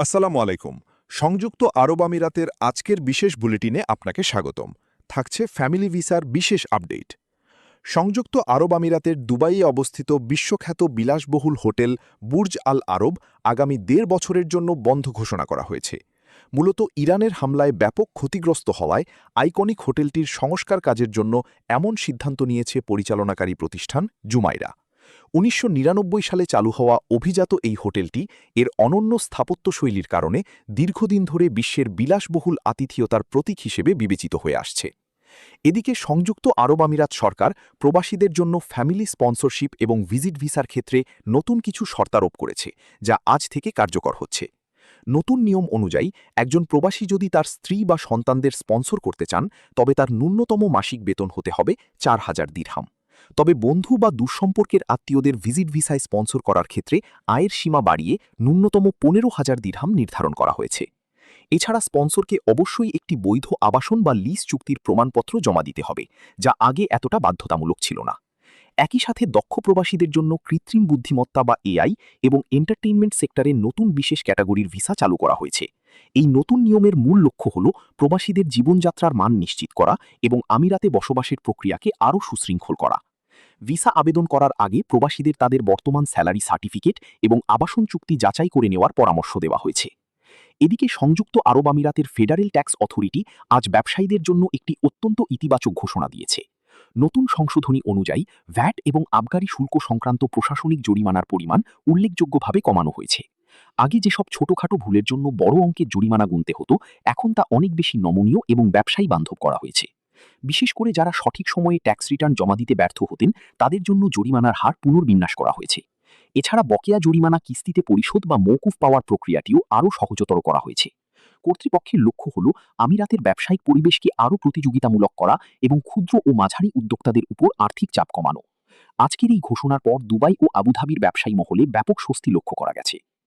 আসসালামু আলাইকুম। সংযুক্ত আরব আমিরাতের আজকের বিশেষ বুলেটিনে আপনাকে স্বাগতম। থাকছে ফ্যামিলি ভিসার বিশেষ আপডেট। সংযুক্ত আরব আমিরাতের দুবাইয়ে অবস্থিত বিশ্বখ্যাত বিলাসবহুল হোটেল বুর্জ আল আরব আগামী ১.৫ বছরের জন্য বন্ধ ঘোষণা করা হয়েছে। মূলত ইরানের হামলায় ব্যাপক ক্ষতিগ্রস্ত হওয়ায় আইকনিক হোটেলটির সংস্কার কাজের জন্য এমন সিদ্ধান্ত নিয়েছে পরিচালনাকারী প্রতিষ্ঠান জুমাইরা। ১৯৯৯ সালে চালু হওয়া অভিজাত এই হোটেলটি এর অনন্য স্থাপত্যশৈলীর কারণে দীর্ঘদিন ধরে বিশ্বের বিলাসবহুল আতিথেয়তার প্রতীক হিসেবে বিবেচিত হয়ে আসছে। এদিকে সংযুক্ত আরব আমিরাত সরকার প্রবাসীদের জন্য ফ্যামিলি স্পন্সরশিপ এবং ভিজিট ভিসার ক্ষেত্রে নতুন কিছু শর্তারোপ করেছে, যা আজ থেকে কার্যকর হচ্ছে। নতুন নিয়ম অনুযায়ী একজন প্রবাসী যদি তার স্ত্রী বা সন্তানদের স্পন্সর করতে চান, তবে তার ন্যূনতম মাসিক বেতন হতে হবে ৪,০০০ দিরহাম। তবে বন্ধু বা দুঃসম্পর্কের আত্মীয়দের ভিজিট ভিসায় স্পন্সর করার ক্ষেত্রে আয়ের সীমা বাড়িয়ে ন্যূনতম ১৫,০০০ দিরহাম নির্ধারণ করা হয়েছে। এছাড়া স্পন্সরকে অবশ্যই একটি বৈধ আবাসন বা লিজ চুক্তির প্রমাণপত্র জমা দিতে হবে, যা আগে এতটা বাধ্যতামূলক ছিল না। একই সাথে দক্ষ প্রবাসীদের জন্য কৃত্রিম বুদ্ধিমত্তা বা এআই এবং এন্টারটেইনমেন্ট সেক্টরে নতুন বিশেষ ক্যাটাগরির ভিসা চালু করা হয়েছে। এই নতুন নিয়মের মূল লক্ষ্য হল প্রবাসীদের জীবনযাত্রার মান নিশ্চিত করা এবং আমিরাতে বসবাসের প্রক্রিয়াকে আরও সুশৃঙ্খল করা। ভিসা আবেদন করার আগে প্রবাসীদের তাদের বর্তমান স্যালারি সার্টিফিকেট এবং আবাসন চুক্তি যাচাই করে নেওয়ার পরামর্শ দেওয়া হয়েছে। এদিকে সংযুক্ত আরব আমিরাতের ফেডারেল ট্যাক্স অথরিটি আজ ব্যবসায়ীদের জন্য একটি অত্যন্ত ইতিবাচক ঘোষণা দিয়েছে। নতুন সংশোধনী অনুযায়ী ভ্যাট এবং আবগারি শুল্ক সংক্রান্ত প্রশাসনিক জরিমানার পরিমাণ উল্লেখযোগ্যভাবে কমানো হয়েছে। আগে যেসব ছোটখাটো ভুলের জন্য বড় অঙ্কের জরিমানা গুনতে হতো, এখন তা অনেক বেশি নমনীয় এবং ব্যবসায়ী বান্ধব করা হয়েছে। বিশেষ করে যারা সঠিক সময়ে ট্যাক্স রিটার্ন জমা দিতে ব্যর্থ হতেন, তাদের জন্য জরিমানার হার পুনর্বিন্যাস করা হয়েছে। এছাড়া বকেয়া জরিমানা কিস্তিতে পরিশোধ বা মওকুফ পাওয়ার প্রক্রিয়াটিও আরও সহজতর করা হয়েছে। কর্তৃপক্ষের লক্ষ্য হল আমিরাতের ব্যবসায়িক পরিবেশকে আরও প্রতিযোগিতামূলক করা এবং ক্ষুদ্র ও মাঝারি উদ্যোক্তাদের উপর আর্থিক চাপ কমানো। আজকের এই ঘোষণার পর দুবাই ও আবুধাবির ব্যবসায়ী মহলে ব্যাপক স্বস্তি লক্ষ্য করা গেছে।